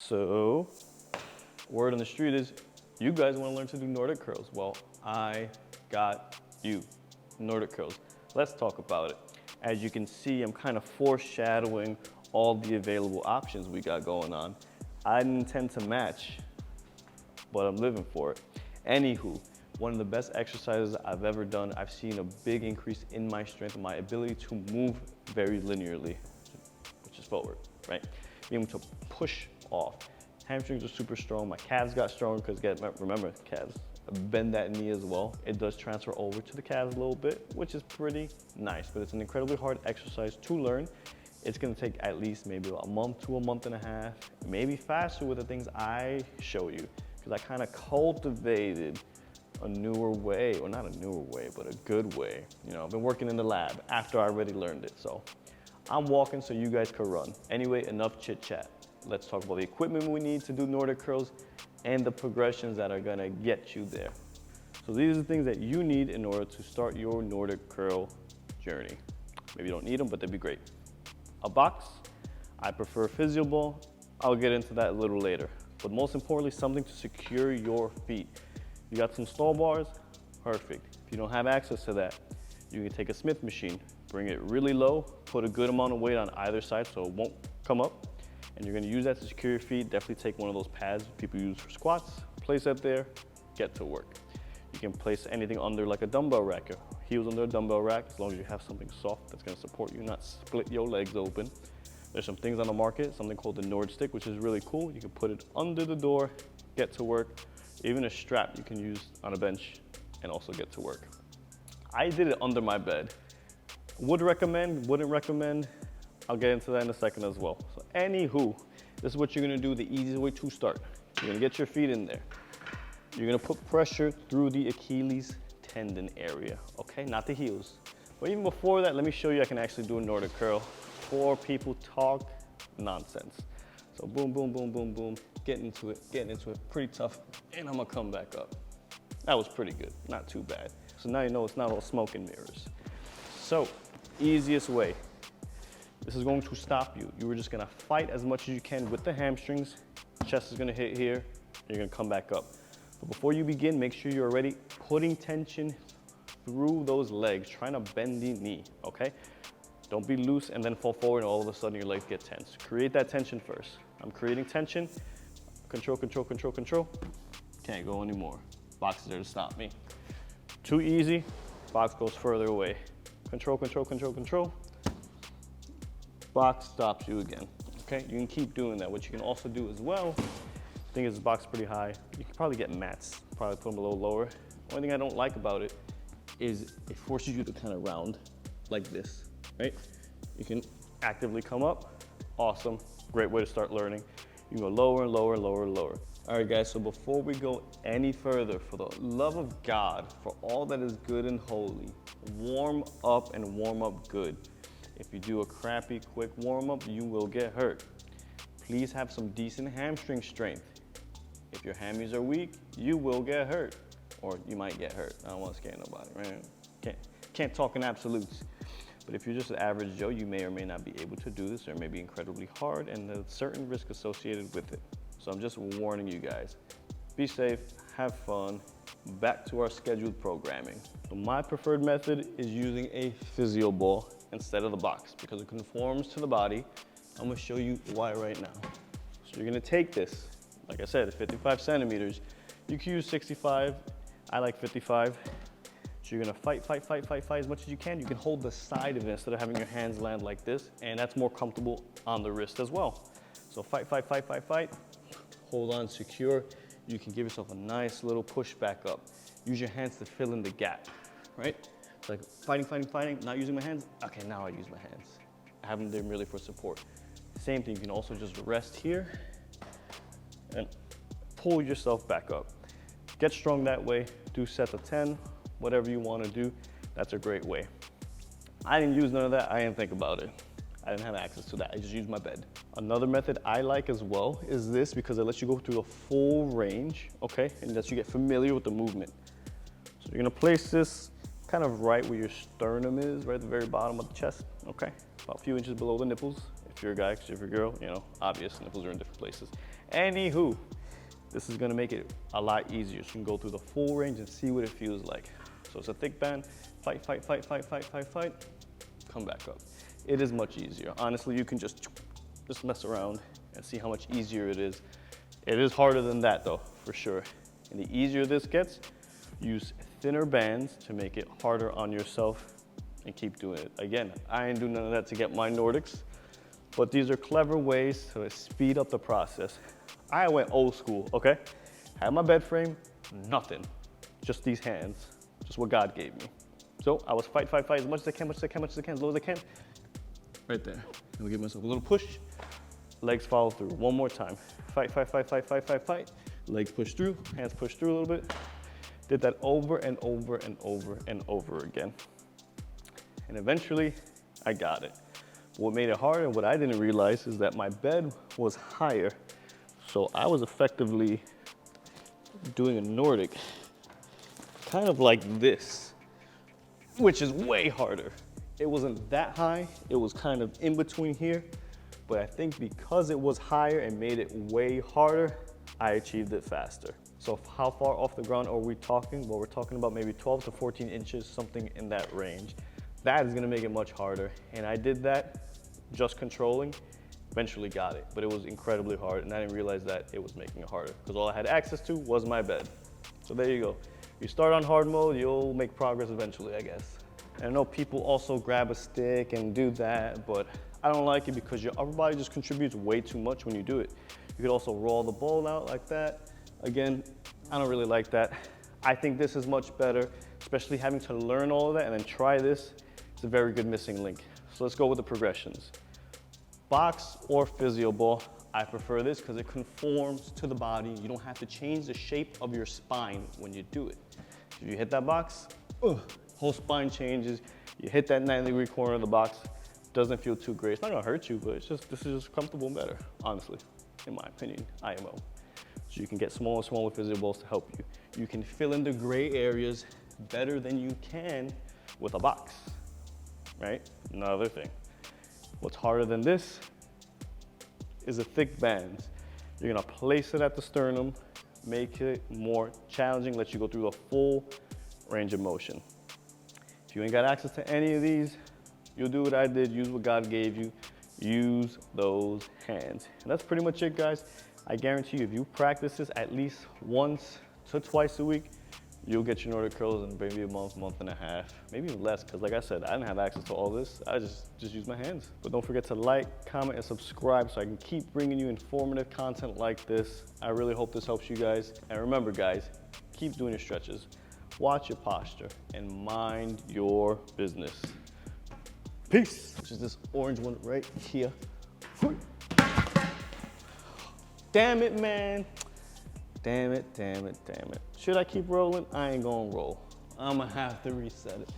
So, word on the street is, you guys want to learn to do Nordic curls. Well, I got you. Nordic curls. Let's talk about it. As you can see, I'm kind of foreshadowing all the available options we got going on. I didn't intend to match, but I'm living for it. Anywho, one of the best exercises I've ever done. I've seen a big increase in my strength and my ability to move very linearly, which is forward, right? Being able to push off. Hamstrings are super strong. My calves got stronger because, remember, calves, bend that knee as well. It does transfer over to the calves a little bit, which is pretty nice, but it's an incredibly hard exercise to learn. It's gonna take at least maybe a month to a month and a half, maybe faster with the things I show you, because I kind of cultivated a newer way, or not a newer way, but a good way. You know, I've been working in the lab after I already learned it, so I'm walking so you guys can run. Anyway, enough chit chat. Let's talk about the equipment we need to do Nordic curls and the progressions that are gonna get you there. So these are the things that you need in order to start your Nordic curl journey. Maybe you don't need them, but they'd be great. A box, I prefer Physio Ball. I'll get into that a little later. But most importantly, something to secure your feet. You got some stall bars, perfect. If you don't have access to that, you can take a Smith machine, bring it really low, put a good amount of weight on either side so it won't come up. And you're gonna use that to secure your feet. Definitely take one of those pads people use for squats, place that there, get to work. You can place anything under like a dumbbell rack, heels under a dumbbell rack, as long as you have something soft that's gonna support you, not split your legs open. There's some things on the market, something called the Nordic, which is really cool. You can put it under the door, get to work. Even a strap you can use on a bench and also get to work. I did it under my bed. Would recommend, wouldn't recommend. I'll get into that in a second as well. So anywho, this is what you're gonna do the easiest way to start. You're gonna get your feet in there. You're gonna put pressure through the Achilles tendon area, okay? Not the heels. But even before that, let me show you I can actually do a Nordic curl before people talk nonsense. So boom, boom, boom, boom, boom, getting into it, pretty tough, and I'm gonna come back up. That was pretty good, not too bad. So now you know it's not all smoke and mirrors. So, easiest way. This is going to stop you. You were just gonna fight as much as you can with the hamstrings. Chest is gonna hit here, you're gonna come back up. But before you begin, make sure you're already putting tension through those legs, trying to bend the knee, okay? Don't be loose and then fall forward and all of a sudden your legs get tense. Create that tension first. I'm creating tension. Control, control, control, control. Can't go anymore. Box is there to stop me. Too easy, box goes further away. Control, control, control, control. Box stops you again, okay? You can keep doing that. What you can also do as well, the thing is the box is pretty high. You can probably get mats, probably put them a little lower. The only thing I don't like about it is it forces you to kind of round like this, right? You can actively come up, awesome, great way to start learning. You can go lower and lower and lower and lower. All right guys, so before we go any further, for the love of God, for all that is good and holy, warm up and warm up good. If you do a crappy, quick warm-up, you will get hurt. Please have some decent hamstring strength. If your hammies are weak, you will get hurt. Or you might get hurt. I don't want to scare nobody, right? Can't talk in absolutes. But if you're just an average Joe, you may or may not be able to do this, or it may be incredibly hard, and there's certain risk associated with it. So I'm just warning you guys. Be safe, have fun. Back to our scheduled programming. So my preferred method is using a Physio Ball instead of the box because it conforms to the body. I'm gonna show you why right now. So you're gonna take this, like I said, 55 centimeters. You can use 65, I like 55. So you're gonna fight as much as you can. You can hold the side of it instead of having your hands land like this, and that's more comfortable on the wrist as well. So fight. Hold on, secure. You can give yourself a nice little push back up. Use your hands to fill in the gap, right? It's like fighting, not using my hands. Okay, now I use my hands. I have them there merely for support. Same thing, you can also just rest here and pull yourself back up. Get strong that way, do sets of 10, whatever you wanna do, that's a great way. I didn't use none of that, I didn't think about it. I didn't have access to that, I just used my bed. Another method I like as well is this because it lets you go through the full range, okay? And lets you get familiar with the movement. So you're gonna place this kind of right where your sternum is, right at the very bottom of the chest, okay? About a few inches below the nipples. If you're a guy, if you're a girl, you know, obvious, nipples are in different places. Anywho, this is gonna make it a lot easier. So you can go through the full range and see what it feels like. So it's a thick band, fight, fight, fight, fight, fight, fight, fight, come back up. It is much easier. Honestly, you can just mess around and see how much easier it is. It is harder than that though, for sure. And the easier this gets, use thinner bands to make it harder on yourself and keep doing it. Again, I ain't doing none of that to get my Nordics, but these are clever ways to speed up the process. I went old school, okay? Had my bed frame, nothing. Just these hands, just what God gave me. So I was fight as much as I can, as low as I can. Right there. And we give myself a little push, legs follow through. One more time. Fight. Legs push through, hands push through a little bit. Did that over and over and over and over again. And eventually, I got it. What made it hard and what I didn't realize is that my bed was higher. So I was effectively doing a Nordic kind of like this, which is way harder. It wasn't that high, it was kind of in between here, but I think because it was higher and made it way harder, I achieved it faster. So how far off the ground are we talking? Well, we're talking about maybe 12 to 14 inches, something in that range. That is gonna make it much harder. And I did that just controlling, eventually got it, but it was incredibly hard and I didn't realize that it was making it harder because all I had access to was my bed. So there you go. You start on hard mode, you'll make progress eventually, I guess. And I know people also grab a stick and do that, but I don't like it because your upper body just contributes way too much when you do it. You could also roll the ball out like that. Again, I don't really like that. I think this is much better, especially having to learn all of that and then try this. It's a very good missing link. So let's go with the progressions. Box or Physio Ball. I prefer this because it conforms to the body. You don't have to change the shape of your spine when you do it. If you hit that box, whole spine changes. You hit that 90-degree corner of the box, doesn't feel too great. It's not gonna hurt you, but this is just comfortable and better, honestly, in my opinion, IMO. So you can get smaller and smaller Physio Balls to help you. You can fill in the gray areas better than you can with a box, right? Another thing. What's harder than this is a thick band. You're gonna place it at the sternum, make it more challenging, let you go through the full range of motion. If you ain't got access to any of these, you'll do what I did, use what God gave you, use those hands. And that's pretty much it, guys. I guarantee you, if you practice this at least once to twice a week, you'll get your Nordic curls in maybe a month and a half, maybe even less, because like I said, I didn't have access to all this. I just use my hands. But don't forget to like, comment, and subscribe so I can keep bringing you informative content like this. I really hope this helps you guys. And remember, guys, keep doing your stretches. Watch your posture and mind your business. Peace. Which is this orange one right here. Damn it, man. Damn it. Should I keep rolling? I ain't gonna roll. I'm gonna have to reset it.